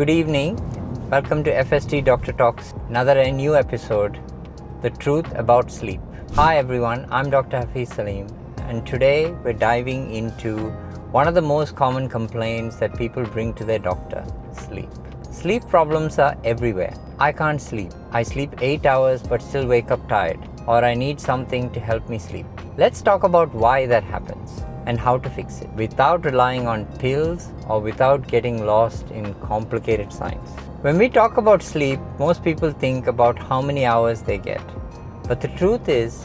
Good evening. Welcome to FST Doctor Talks, another new episode, The Truth About Sleep. Hi everyone, I'm Dr Hafees Saleem, and today we're diving into one of the most common complaints that people bring to their doctor, sleep. Sleep problems are everywhere. I can't sleep. I sleep 8 hours but still wake up tired, or I need something to help me sleep. Let's talk about why that happens and how to fix it without relying on pills or without getting lost in complicated science. When we talk about sleep, most people think about how many hours they get. But the truth is,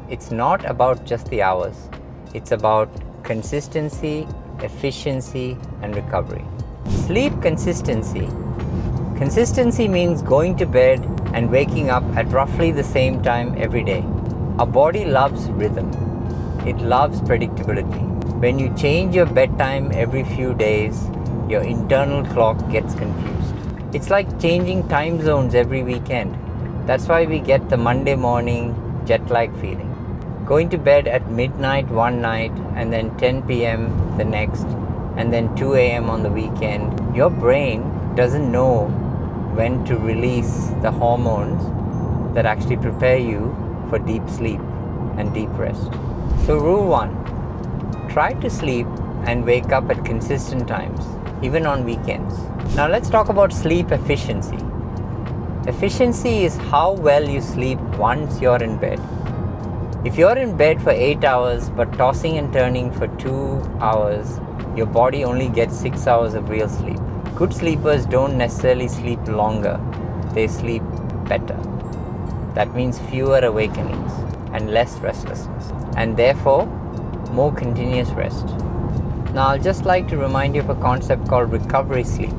it's not about just the hours. It's about consistency, efficiency, and recovery. Sleep consistency. Consistency means going to bed and waking up at roughly the same time every day. Our body loves rhythm. It loves predictability. When you change your bedtime every few days, your internal clock gets confused. It's like changing time zones every weekend. That's why we get the Monday morning jet lag feeling. Going to bed at midnight one night and then 10 p.m. the next, and then 2 a.m. on the weekend. Your brain doesn't know when to release the hormones that actually prepare you for deep sleep and deep rest. So rule 1, try to sleep and wake up at consistent times, even on weekends. Now let's talk about sleep efficiency. Efficiency is how well you sleep once you're in bed. If you're in bed for 8 hours but tossing and turning for 2 hours, your body only gets 6 hours of real sleep. Good sleepers don't necessarily sleep longer, they sleep better. That means fewer awakenings and less restlessness, and therefore more continuous rest. Now I'll just like to remind you of a concept called recovery sleep.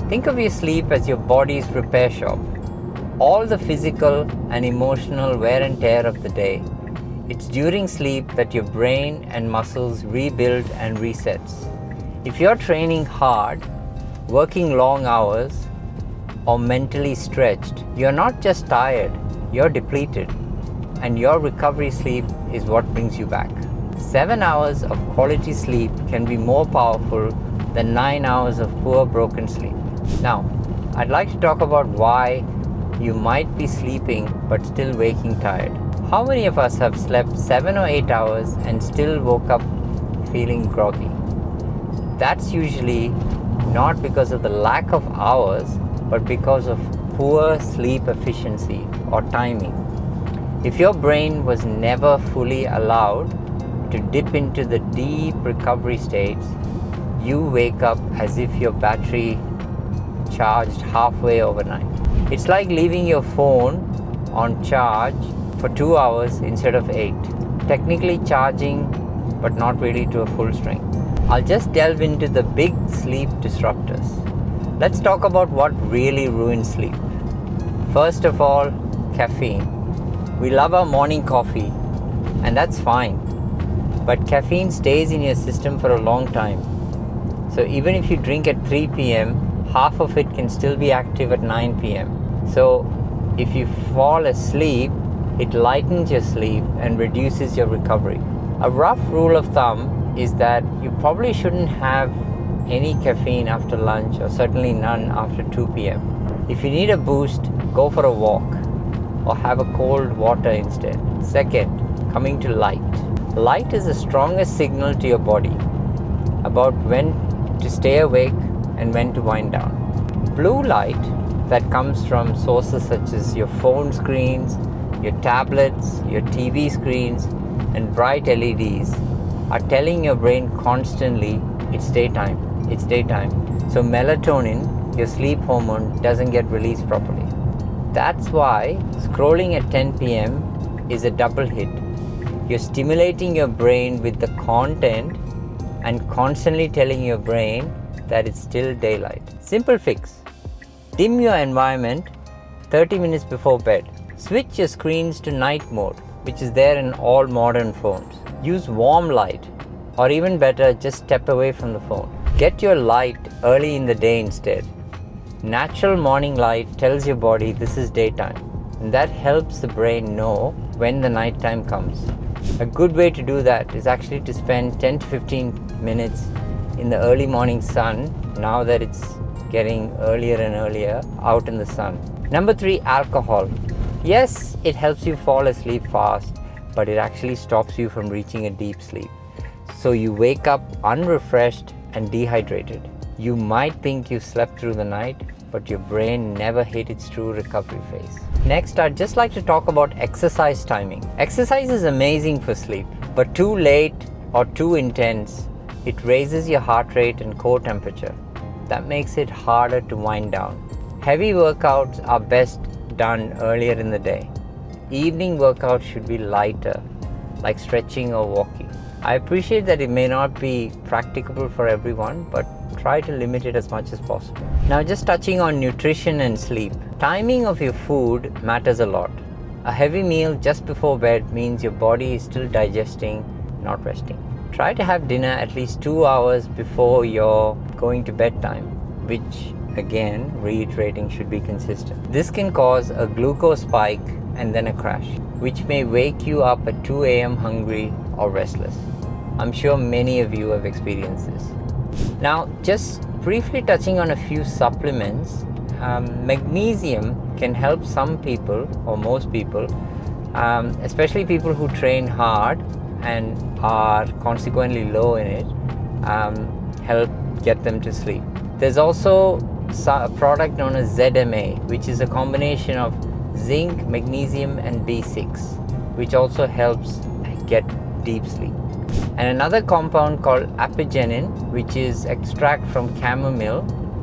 Think of your sleep as your body's repair shop. All the physical and emotional wear and tear of the day, it's during sleep that your brain and muscles rebuild and resets. If you're training hard, working long hours, or mentally stretched, you're not just tired, you're depleted, and your recovery sleep is what brings you back. 7 hours of quality sleep can be more powerful than 9 hours of poor, broken sleep. Now, I'd like to talk about why you might be sleeping but still waking tired. How many of us have slept 7 or 8 hours and still woke up feeling groggy? That's usually not because of the lack of hours, but because of poor sleep efficiency or timing. If your brain was never fully allowed to dip into the deep recovery states, you wake up as if your battery charged halfway overnight. It's like leaving your phone on charge for 2 hours instead of 8. Technically charging, but not really to a full strength. I'll just delve into the big sleep disruptors. Let's talk about what really ruins sleep. First of all, caffeine. We love our morning coffee, and that's fine. But caffeine stays in your system for a long time. So even if you drink at 3 p.m., half of it can still be active at 9 p.m. So if you fall asleep, it lightens your sleep and reduces your recovery. A rough rule of thumb is that you probably shouldn't have any caffeine after lunch, or certainly none after 2 p.m. If you need a boost, go for a walk or have a cold water instead. Second, coming to light. Light is the strongest signal to your body about when to stay awake and when to wind down. Blue light that comes from sources such as your phone screens, your tablets, your TV screens, and bright LEDs are telling your brain constantly, it's daytime. So melatonin, your sleep hormone, doesn't get released properly. That's why scrolling at 10 p.m. is a double hit. You're stimulating your brain with the content and constantly telling your brain that it's still daylight. Simple fix. Dim your environment 30 minutes before bed. Switch your screens to night mode, which is there in all modern phones. Use warm light, or even better, just step away from the phone. Get your light early in the day instead. Natural morning light tells your body this is daytime, and that helps the brain know when the nighttime comes. A good way to do that is actually to spend 10 to 15 minutes in the early morning sun now that it's getting earlier and earlier out in the sun. Number 3, alcohol. Yes, it helps you fall asleep fast, but it actually stops you from reaching a deep sleep. So you wake up unrefreshed and dehydrated. You might think you slept through the night, but your brain never hit its true recovery phase. Next, I'd just like to talk about exercise timing. Exercise is amazing for sleep, but too late or too intense, it raises your heart rate and core temperature. That makes it harder to wind down. Heavy workouts are best done earlier in the day. Evening workouts should be lighter, like stretching or walking. I appreciate that it may not be practicable for everyone, but try to limit it as much as possible. Now, just touching on nutrition and sleep. Timing of your food matters a lot. A heavy meal just before bed means your body is still digesting, not resting. Try to have dinner at least 2 hours before you're going to bedtime, which again, reiterating, should be consistent. This can cause a glucose spike and then a crash, which may wake you up at 2 a.m. hungry or restless. I'm sure many of you have experienced this. Now, just briefly touching on a few supplements, magnesium can help some people or most people, especially people who train hard and are consequently low in it, help get them to sleep. There's also a product known as ZMA, which is a combination of zinc, magnesium and B6, which also helps get deep sleep. And another compound called apigenin, which is extract from chamomile,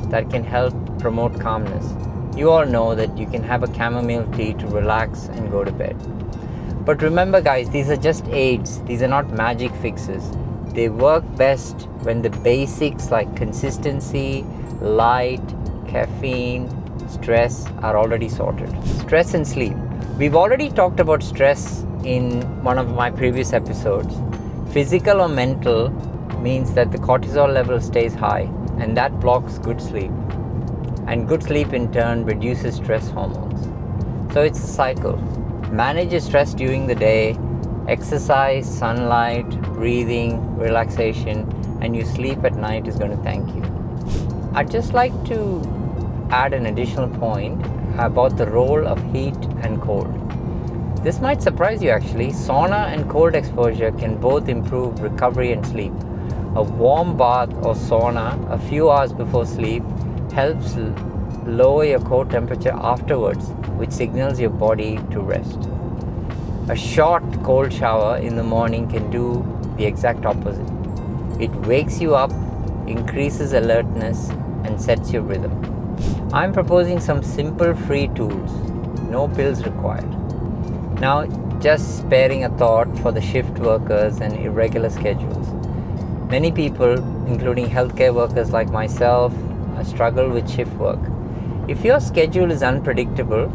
that can help promote calmness. You all know that you can have a chamomile tea to relax and go to bed. But remember guys, these are just aids. These are not magic fixes. They work best when the basics like consistency, light, caffeine, stress are already sorted. Stress and sleep. We've already talked about stress in one of my previous episodes. Physical or mental means that the cortisol level stays high, and that blocks good sleep. And good sleep in turn reduces stress hormones. So it's a cycle. Manage your stress during the day, exercise, sunlight, breathing, relaxation, and your sleep at night is going to thank you. I'd just like to add an additional point about the role of heat and cold. This might surprise you actually. Sauna and cold exposure can both improve recovery and sleep. A warm bath or sauna a few hours before sleep helps lower your core temperature afterwards, which signals your body to rest. A short cold shower in the morning can do the exact opposite. It wakes you up, increases alertness, and sets your rhythm. I'm proposing some simple free tools, no pills required. Now, just sparing a thought for the shift workers and irregular schedules. Many people, including healthcare workers like myself, struggle with shift work. If your schedule is unpredictable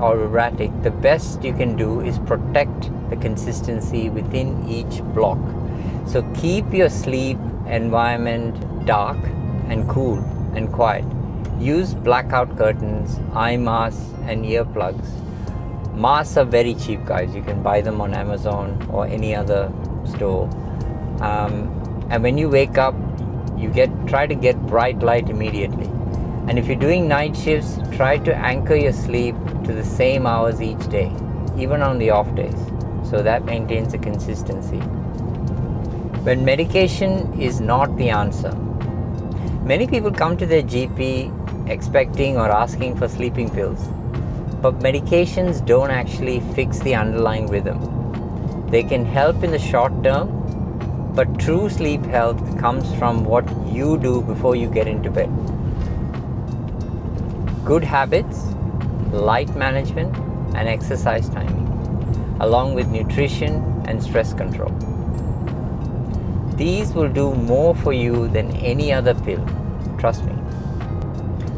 or erratic, the best you can do is protect the consistency within each block. So keep your sleep environment dark and cool and quiet. Use blackout curtains, eye masks and earplugs. Masks are very cheap, guys. You can buy them on Amazon or any other store. And when you wake up, you try to get bright light immediately. And if you're doing night shifts, try to anchor your sleep to the same hours each day, even on the off days. So that maintains a consistency. When medication is not the answer, many people come to their GP expecting or asking for sleeping pills. But medications don't actually fix the underlying rhythm. They can help in the short term, but true sleep health comes from what you do before you get into bed. Good habits, light management, and exercise timing, along with nutrition and stress control. These will do more for you than any other pill, trust me.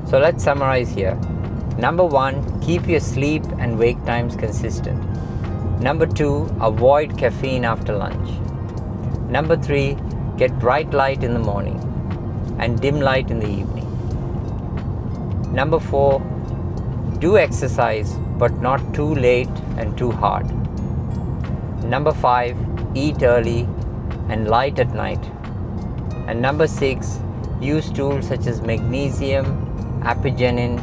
So let's summarize here. Number 1, keep your sleep and wake times consistent. Number 2, avoid caffeine after lunch. Number 3, get bright light in the morning and dim light in the evening. Number 4, do exercise but not too late and too hard. Number 5, eat early and light at night. And number 6, Use tools such as magnesium, apigenin,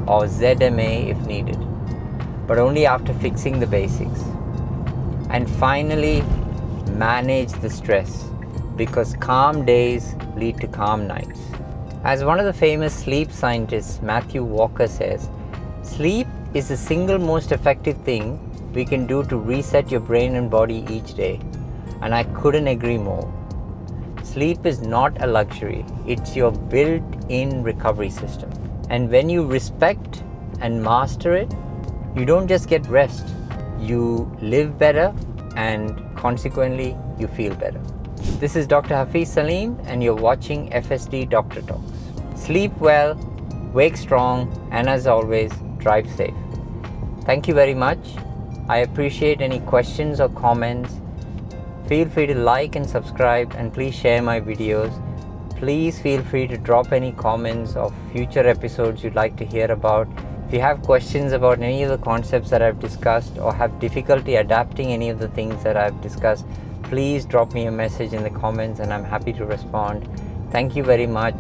or ZMA if needed, but only after fixing the basics. And finally, manage the stress, because calm days lead to calm nights. As one of the famous sleep scientists, Matthew Walker, says, sleep is the single most effective thing we can do to reset your brain and body each day. And I couldn't agree more. Sleep is not a luxury, it's your built-in recovery system. And when you respect and master it, you don't just get rest, you live better and consequently you feel better. This is Dr. Hafees Saleem and you're watching FSD Doctor Talks. Sleep well, wake strong, and as always, drive safe. Thank you very much. I appreciate any questions or comments. Feel free to like and subscribe, and please share my videos. Please feel free to drop any comments of future episodes you'd like to hear about. If you have questions about any of the concepts that I've discussed or have difficulty adapting any of the things that I've discussed, please drop me a message in the comments and I'm happy to respond. Thank you very much.